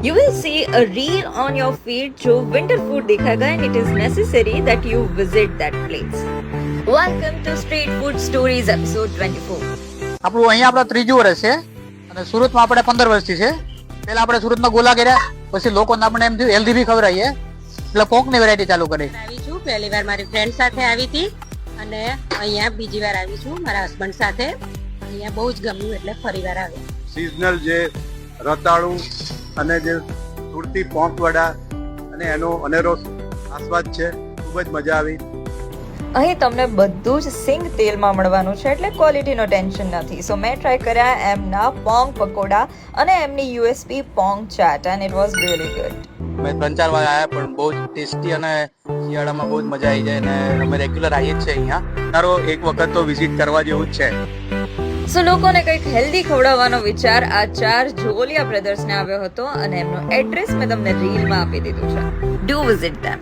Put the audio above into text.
You will see a reel on your feed जो winter food दिखाएगा and it is necessary that you visit that place. Welcome to Street Food Stories episode 24. આપણું અહીંયા આપણા ત્રીજું વર્ષ છે અને સુરતમાં આપણે 15 વર્ષથી છે. પહેલા આપણે સુરતમાં ગોલા કર્યા, પછી લોકોને આપણે એમ થયું હેલ્ધી બી ખવડાવીએ એટલે પોંકની વેરાયટી ચાલુ કરી. આવી છું પહેલી વાર મારી ફ્રેન્ડ સાથે આવી હતી અને અહીંયા બીજી વાર આવી છું મારા હસબન્ડ સાથે. અહીંયા બહુ જ ગમ્યું એટલે ફરી વાર આવી. સિઝનલ જે રતાળું અને જે સુરતી પોંક વડા અને એનો અનેરો આસ્વાદ છે, ખૂબ જ મજા આવી. અહીં તમને બધું જ સિંગ તેલમાં મળવાનું છે એટલે ક્વોલિટીનો ટેન્શન નથી. સો મેં ટ્રાય કર્યા એમના પોંગ પકોડા અને એમની યુએસપી પોંગ chaat and it was really good. મેં 3-4 વાર આવ્યા પણ બહુ જ ટેસ્ટી અને શિયાળામાં બહુ જ મજા આવી જાય અને અમે રેગ્યુલર આવીએ જ છે અહીંયા. તારો એક વખત તો વિઝિટ કરવા જેવું જ છે. સો લોકોને કંઈક હેલ્ધી ખવડાવવાનો વિચાર આ 4 જોલિયા બ્રધર્સને આવ્યો હતો અને એમનો એડ્રેસ મેં તમને રીલમાં આપી દીધું છે. Do visit them.